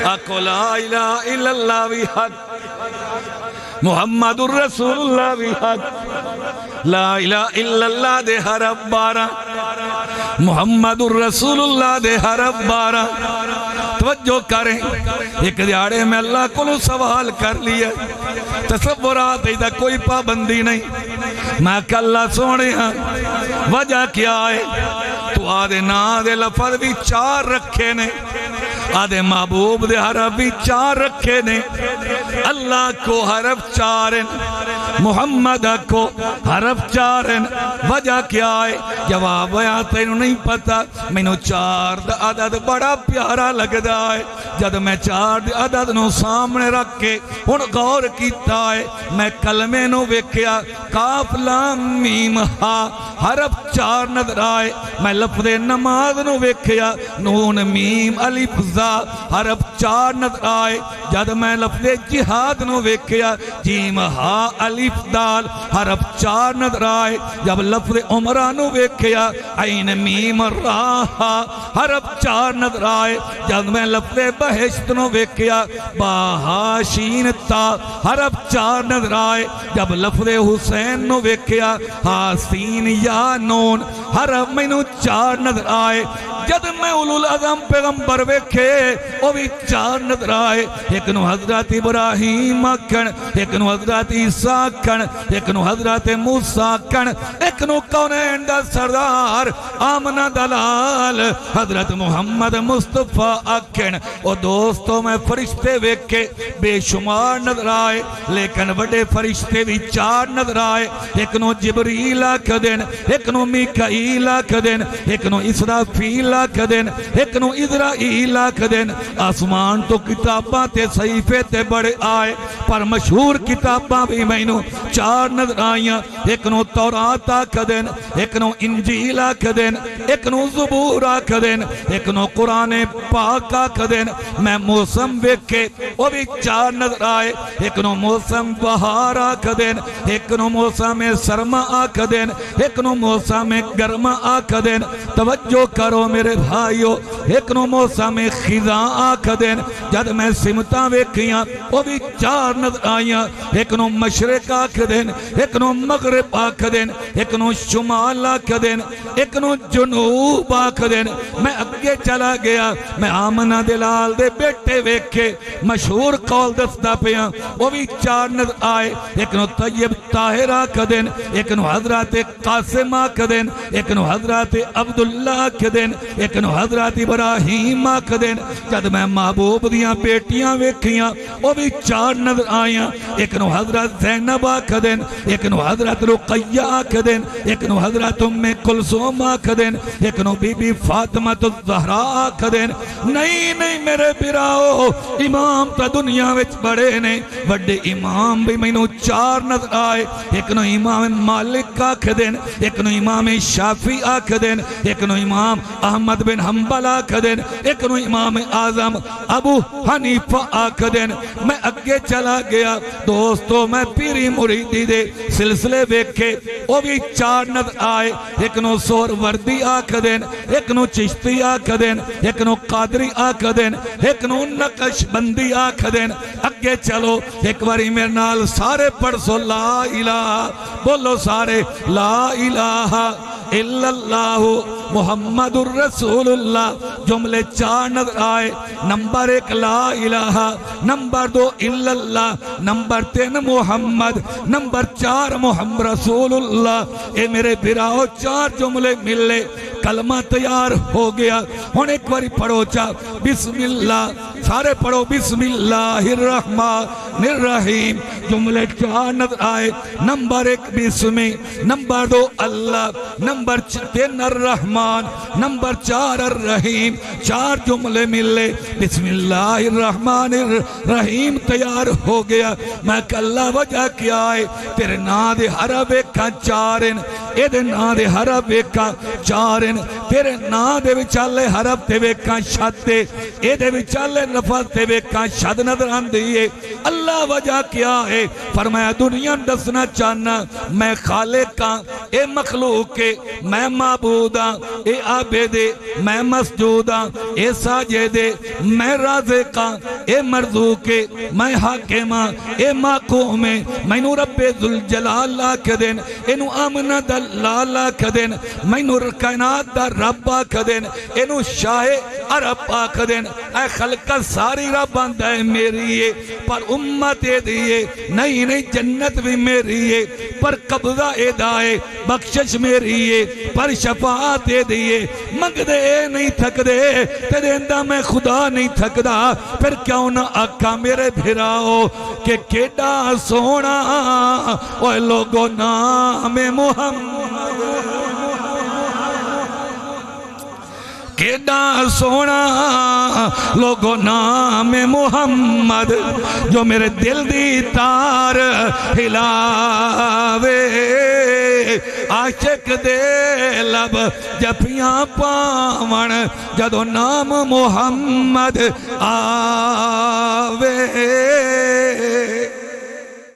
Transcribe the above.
आखो ला इलाहा इल्लल्लाह भी हक, मुहम्मदुर रसूलुल्लाह भी हक। ला इलाहा इल्लल्लाह दे हरफ 12, मुहम्मदुर रसूलुल्लाह दे हरफ 12। तवज्जो करें, एक दिहाड़े में अल्लाह को सवाल कर लिया, तसव्वुरात दा कोई पाबंदी नहीं। मैं कल्ला सोने वजह क्या है? तू आदे ना दे लफज भी 4 रखे ने, आदे महबूब दे हरफ भी 4 रखे ने। अल्लाह को हरफ 4 हैं, मुहम्मद को हरफ 4 हैं। वजह क्या है? जवाब आया तेनू नहीं पता, मैनू 4 दा अदद बड़ा प्यारा लगदा है। जद मैं 4 दे अदद नू सामने रख के हुण गौर कीता है, मैं कलमे नू वेख्या, काफ लाम मीम हा हरफ 4 नजर आए। मैं लफ्ज़े नमाज नू वेख्या, नून मीम अलिफ ज़ा हरफ 4 नजर आए। जद मैं लफ्ज़े जिहाद नू वेख्या, जीम हा अलिफ दाल हरफ 4 नजर आए। जब लफ्ज़े उमरा नू वेख्या, ऐन मीम रा हा हरफ 4 नजर आए। जब मैं लफ्ज़े बहिश्त नू वेख्या, बा हा शीन ता हरफ 4 नजर आए। जब लफ्ज़े हुसैन नू वेख्या, हा सीन या नून हरफ मैनू 4 नजर आए। जद मैं उलुल अज़म पैगंबर वेखे, वो भी 4 नजर आए। एक नू हजरत इब्राहीम आखण, एक नू हजरत ईसा आखण, एक नू हजरत मूसा आखण, एक नू कौनैन दा सरदार आमना दलाल हजरत मुहम्मद मुस्तफा आखण। ओ दोस्तों, मैं फरिश्ते वेखे बेशुमार नजर आए, लेकिन बड़े फरिश्ते भी 4 नजर आए। एक नू जिबरील आख देन, एक नू मीकाईल आख देन, एक नू इसराफील आख देन, एक नू इज़राईल आख देन। आसमान तो किताबां ते सहीफे ते बड़े आए, पर मशहूर किताबां भी मैनू 4 नजर आईयां। एक नू तौरात आख देन, एक नू इंजील आख देन, एक नू ज़बूर आख देन, एक नू कुरान पाक आख देन। मैं मौसम वेखे, वो भी 4 नजर आए। एक नू मौसम बहार आख देन, एक नू मौसम सरमा आख देन, एक नू मौसम गर्मा आख देन। तवज्जो करो मेरे भाइयों, एक नू मौसम खिजा आख देन। जद मैं सिमता वेखियां, वो भी 4 नजर आईयां। एक नू मशरिक आख देन, एक नू मगरिब आख देन, एक नू शुमाल आख देन, एक नू जुनूब आख देन। मैं अगे चला गया, मैं आमना दिलाल दे बेटे वेखे, मशहूर कौल दसदा पिया, वो भी 4 नजर आए। एक नू तैयब ताहिर आख देन, एक नू हजरत कासिम आख देन, एक नू हजरत अब्दुल्ला आख देन, एक नू हजरत इब्राहीम आख देन। जद मैं महबूब दियां बेटियां वेखियां, वो भी 4 नजर आईयां। एक नू हजरत ज़ैनब आख देन, एक नू हजरत रुक़ैया आख देन, एक नू हजरत उम्मे कुलसूम आख देन, एक नू बीबी फातिमा ज़हरा आख देन। नहीं नहीं मेरे बिराओ, इमाम तो दुनिया विच बड़े ने, बड़े इमाम भी मैनू 4 नजर आए। एक नू इमाम मालिक आख देन, एक नू इमाम शाफी आख देन, एक नू इमाम अहमद बिन हंबल आख देन, एक नू इमाम आजम अबू हनीफा आख देन। मैं अगे चला गया दोस्तों, मैं पीरी मुरीदी दे सिलसिले वेखे, वो भी 4 नजर आए। एक नू सोहरवर्दी आख देन, एक नू चिश्ती आख देन, एक नू कादरी आख देन, एक नू नक्शबंदी आख देन। अगे चलो एक बारी मेरे नाल सारे पढ़ सो ला इलाहा, बोलो सारे ला इलाहा इल्लल्लाहु मुहम्मदुर रसूलुल्लाह। जुमले 4 नजर आए। नंबर 1 ला इलाहा, नंबर 2 इल्लल्लाह, नंबर 3 मुहम्मद, नंबर 4 मुहम्मद रसूलुल्लाह। ए मेरे बिराओ 4 जुमले मिले, कलमा तैयार हो गया। हुण एक बारी पढ़ो चा बिस्मिल्लाह, सारे पढ़ो बिस्मिल्लाहिर्रहमानिर्रहीम। जुमले 4 नजर आए। नंबर 1 बिस्मी, नंबर 2 अल्लाह, नंबर 3 अर्रहमान, नंबर 4 अर्रहीम। 4 जुमले मिले, बिस्मिल्लाहिर्रहमानिर्रहीम तैयार हो गया। मैं कल्ला वजह क्या है, तेरे ना दे हर वेखा 4 एदे नां दे हरफ वेखा चार न, तेरे नां दे विचाले हरफ ते वेखा शद एदे विचाले लफज ते वेखा शद नजर आंदी है। अल्लाह वजह क्या है? फरमाया दुनिया दसना चाहना मैं खालिक हां, ए मखलूक है, मैं माबूद हां, ए आबिदे, मैं मसजूद हां, ए साजिदे, मैं राज़िक हां, ए मरज़ूक है, मैं हाकिम हां, ए माकूम है, मैनू रब्बे जुल जलाल आख देन, इनू आमना दा लाल आख देन, मैनू कायनात दा रब आख देन, इनू शाहे अरब आख देन। ऐ खलकत सारी रब आंदा है मेरी है, पर उम्मत एदी है, नहीं नहीं जन्नत भी मेरी है, पर कब्जा एदा है, बख्शिश मेरी है, पर शफाअत एदी है। मंगदे नहीं थकदे ते देंदा मैं खुदा नहीं थकदा, फिर क्यों ना आखा मेरे भिराओ के केडा सोना ओए लोगो नाम मुहम्मद, केडा सोना लोगो नाम मुहम्मद, जो मेरे दिल दी तार हिलावे, आशिक दे लब जफियां पावन जदों नाम मुहम्मद आवे।